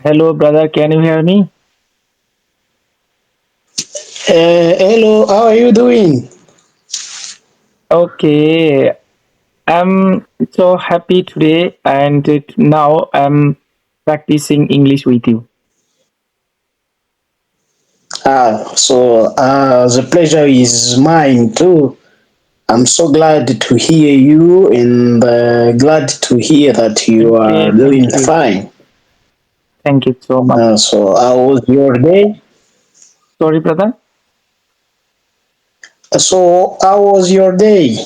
Hello, brother. Can you hear me? Hello, how are you doing? Okay. I'm so happy today, and now I'm practicing English with you. The pleasure is mine too. I'm so glad to hear you and glad to hear that you Okay. are Thank doing you. fine. Thank you so much. How was your day? Sorry, brother. How was your day?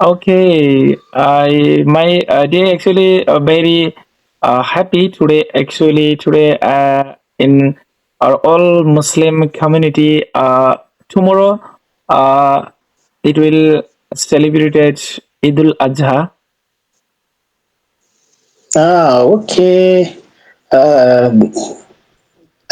Okay. I my day actually very happy today. Actually, today in our all Muslim community, tomorrow uh, it will celebrate Idul Adha. Okay. Uh,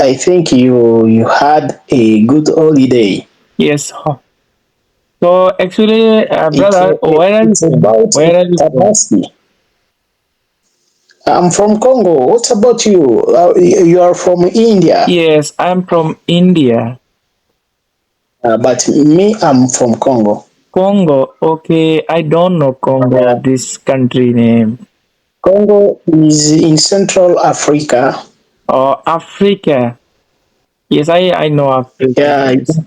I think you had a good holiday. Yes. So actually, brother, where are you It's from? about Where are you from? capacity. I'm from Congo. What about you? You are from India. Yes, I'm from India. But me, I'm from Congo. Congo. Okay, I don't know Congo, Yeah. this country name. Congo is in Central Africa. Or Africa. Yes, I know Africa. Yeah, Yes.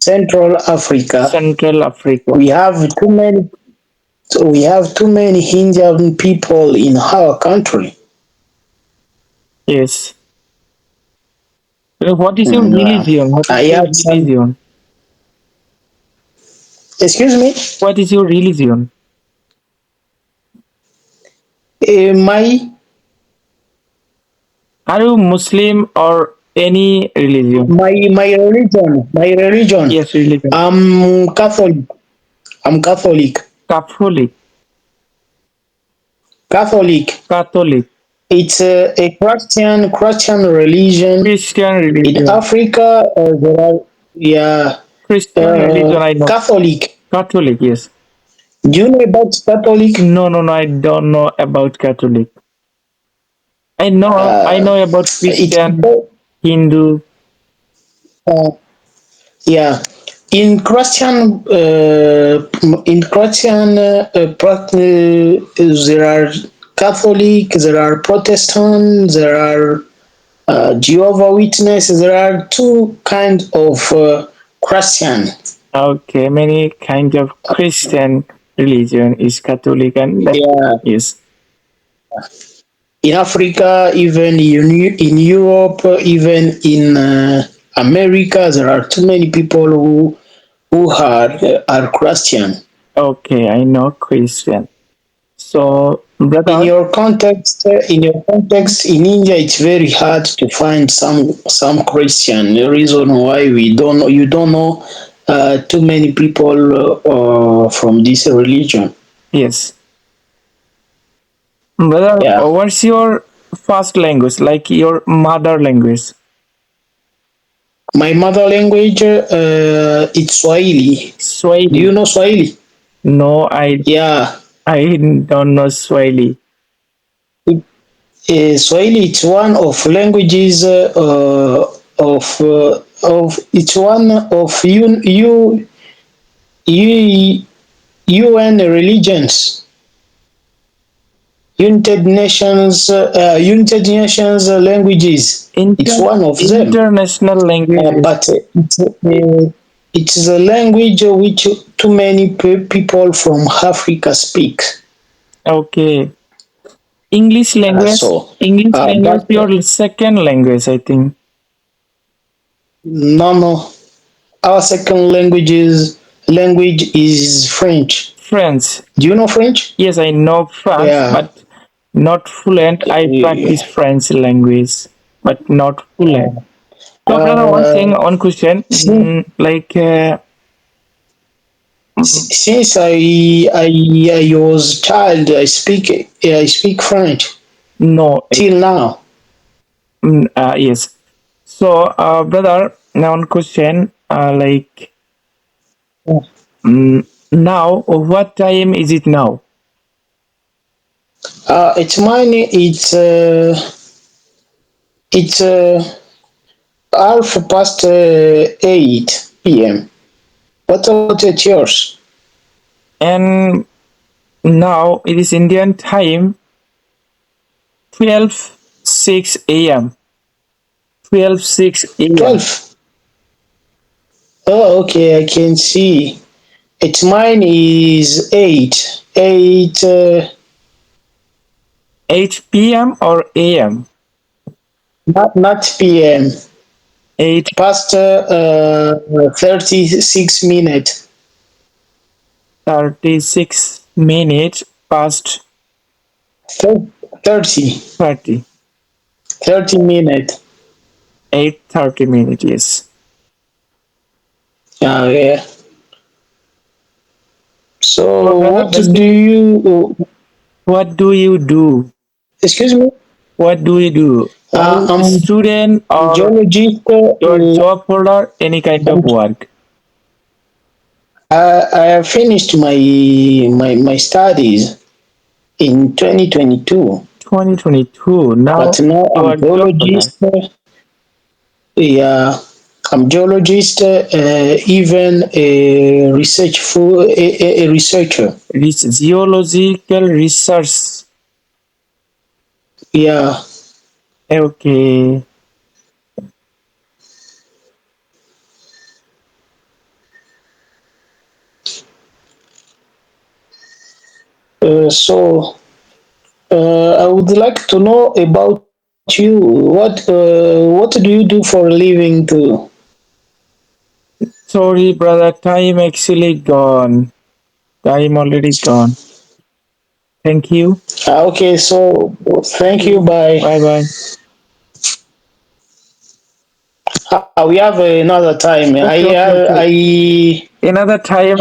Central Africa. Central Africa. We have too many. We have too many Indian people in our country. Yes. What is your Mm, religion? What I is your have some. religion? Excuse me. What is your religion? My Are you Muslim or any religion? my religion. My religion. Yes, religion. I'm Catholic. I'm Catholic. Catholic. Catholic. Catholic. It's a Christian religion. Christian In religion. Africa, there are, yeah, Christian religion, I know. Catholic. Catholic, yes. Do you know about Catholic? No, no, no, I don't know about Catholic. I know about It's Christian, Hindu. uh, yeah. In Christian, there are Catholic, there are Protestant, there are Jehovah Witness. There are two kinds of Christian. Okay, many kinds of Christian religion is Catholic and Yeah. yes. In Africa, even in Europe, even in America, there are too many people who are Christian. Okay, I know Christian. So, In brother, your context, in India, it's very hard to find some Christian. The reason why we don't know, you don't know too many people from this religion. yes. Brother, Yeah, what's your first language, like your mother language? my mother language, it's Swahili. Do you Swahili. know Swahili? No, I Yeah. I don't know Swahili. Swahili it's one of languages of it's one of U, UN religions, United Nations languages. It's one of them, International languages. but it's a language which too many people from Africa speak. Okay. English Uh, language. so, English language, but your second language, I think. no, no. Our second language is French. French. Do you know French? Yes, I know French, Yeah. but not fluent. I practice French language, but not fluent. So, brother, one thing, Uh, one question. since, Like, since I was child, I speak French no, till now. yes. So, brother, now one question. Now, what time is it now? It's mine. It's It's half past 8 p.m. What about it yours? And now it is Indian time 12:06 a.m. 12:06 a.m. 12. Oh, okay, I can see. It's mine is 8. 8, 8 p.m. or a.m. not p.m. 8 Past 36 minutes. 36 minutes past Thir- 30. 30. 30 minutes. 8:30 minutes, yes. Yeah. So So, brother, what do you, what do you do? excuse me? What do you do? Are a I'm student or geologist. your job holder, any kind of work? I have finished my studies in 2022, 2022. Now but now you I'm are job holder. geologist. Yeah, I'm geologist, even a a researcher. Geological research. Yeah. Okay. So I would like to know about you. What do you do for a living too? Sorry, brother. Time actually gone. Time already gone. Thank you. Okay, so thank you. Bye. Bye bye. We have another time. Okay, okay, okay. I Another time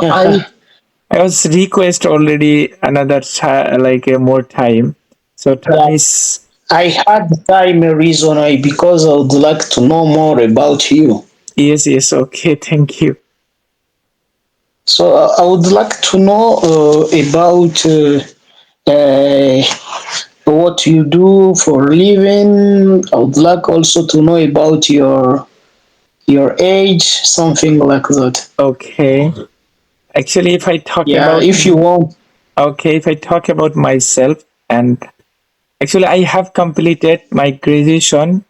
I was request already another like a more time. So time yeah, is I had the time reason why because I would like to know more about you. yes, yes, okay, thank you. So I would like to know about uh, what you do for a living. I would like also to know about your age, something like that. Okay. Actually if I talk Yeah, about if you want. okay, if I talk about myself and actually I have completed my graduation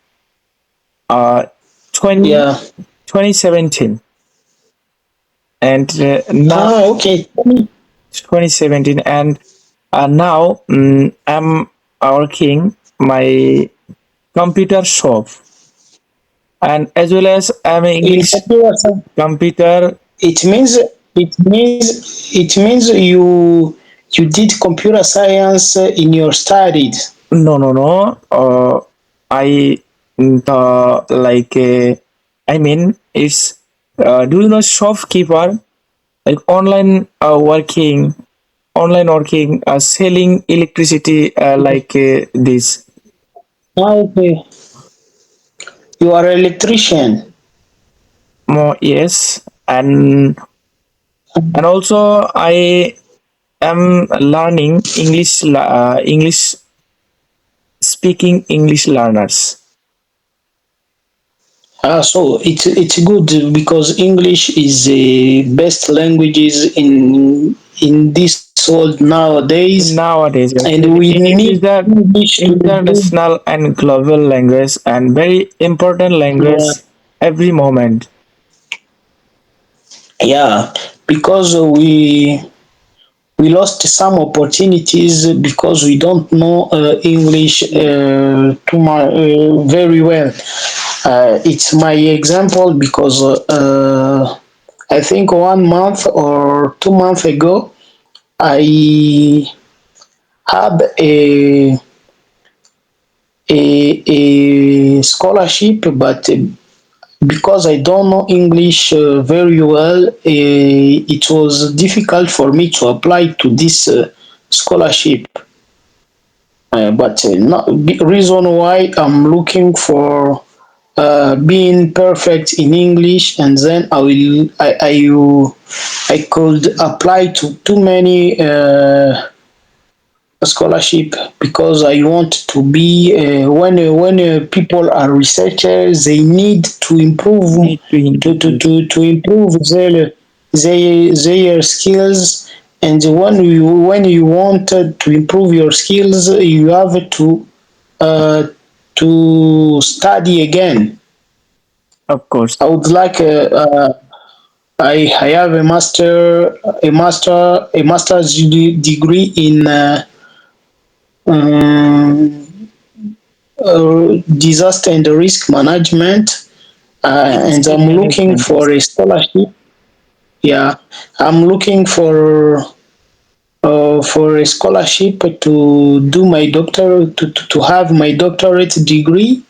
uh 20 Yeah. 2017 and now Okay. 2017 and now I'm working my computer shop and as well as I'm an In English computer science, computer. it means you did computer science in your studies. No, no, no. I the like I mean it's do you know shopkeeper like online working selling electricity like this. Okay. You are an electrician. More yes and also I am learning English speaking English learners. So it's good because English is the best languages in this world nowadays, Nowadays, and actually, we English need is the English to do. international and global language and very important Yeah, language every moment. yeah, because we lost some opportunities because we don't know English very well. It's my example because I think 1 month or 2 months ago, I had a scholarship, but because I don't know English very well, it was difficult for me to apply to this scholarship. But not reason why I'm looking for being perfect in English, and then I could apply to too many scholarship because I want to be when people are researchers, they need to improve Need to improve. to improve their skills. And when you want to improve your skills, you have uh, to study again. Of course. I would like I have a master's degree in um, disaster and risk management, and Disaster I'm looking management. for a scholarship. Yeah, I'm looking for a scholarship to do my doctor to have my doctorate degree,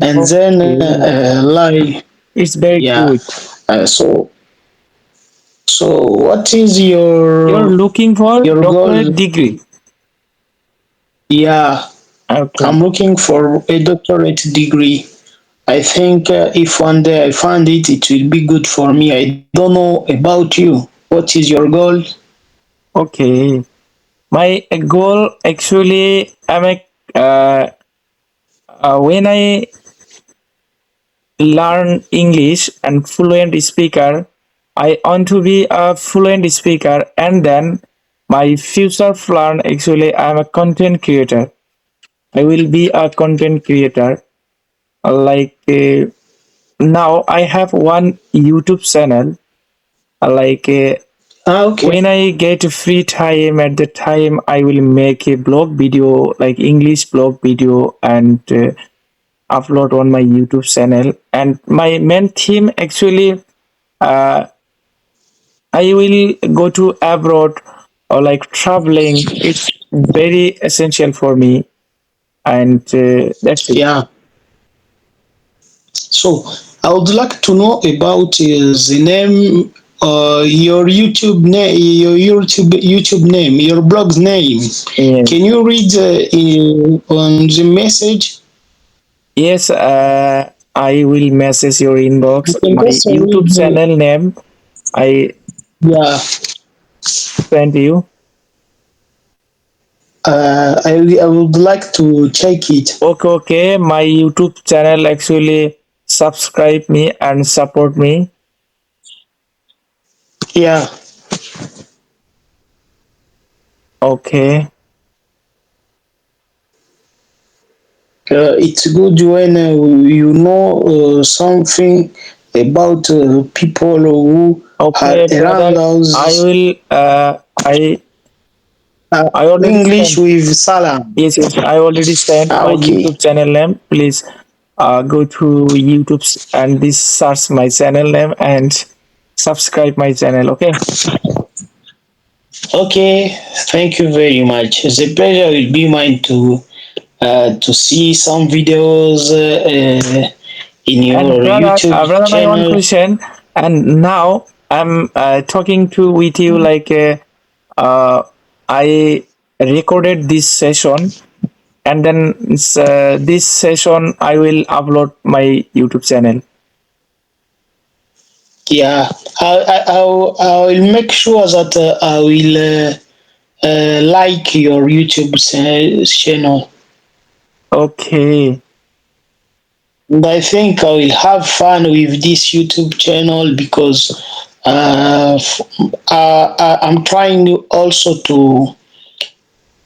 and then Okay. like It's very yeah. good. So what is You're looking for your doctorate goal? degree. Yeah, Okay. I'm looking for a doctorate degree. I think if one day I find it, it will be good for me. I don't know about you. What is your goal? Okay. My goal actually, when I learn English and fluent speaker, I want to be a fluent speaker, and then my future plan actually, I'm a content creator. I will be a content creator. Like now, I have one YouTube channel. Like Ah, okay. when I get free time, at the time I will make a blog video, like English blog video, and upload on my YouTube channel. And my main theme actually, uh, I will go to abroad or like traveling. It's very essential for me, and that's it. Yeah. So I would like to know about the name, your YouTube name, your blog's name. Yeah. Can you read on the message? Yes, I will message your You inbox. can My just read. YouTube channel name I Yeah. sent you. I would like to check it. Okay, okay. My YouTube channel actually subscribe me and support me. Yeah. Okay. It's good when you know something about people who are Okay, around brother. I us. will. I already English sent. with salam. Yes, yes. I already sent Ah, my okay. YouTube channel name. Please, go to YouTube and this search my channel name and subscribe my channel. Okay. Okay. Thank you very much. The pleasure will be mine to see some videos in And your brother, YouTube my one channel. question. And now I'm talking to with you like uh, I recorded this session, and then this session I will upload my YouTube channel. Yeah, I will make sure that I will like your YouTube channel. Okay. And I think I will have fun with this YouTube channel because I'm trying also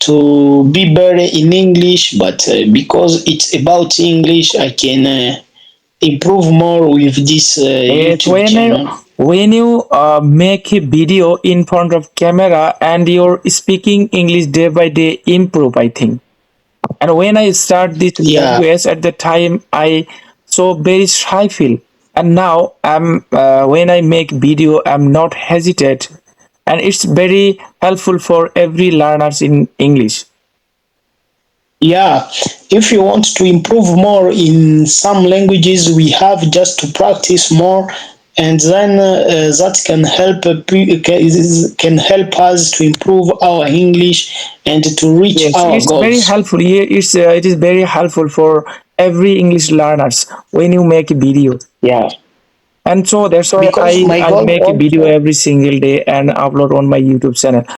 to be better in English, but because it's about English, I can improve more with this Yes, YouTube channel. when you make a video in front of camera and you're speaking English day by day improve, I think. And when I start this Yeah, language at the time, I so very shy feel. And now I'm when I make video, I'm not hesitate, and it's very helpful for every learners in English. yeah. If you want to improve more in some languages, we have just to practice more, and then that can help can help us to improve our English and to reach Yes, our it's very goals. helpful. Yeah, it is very helpful for every English learners when you make a video. Yeah, And so that's why because my I goal make a video also every single day and upload on my YouTube channel.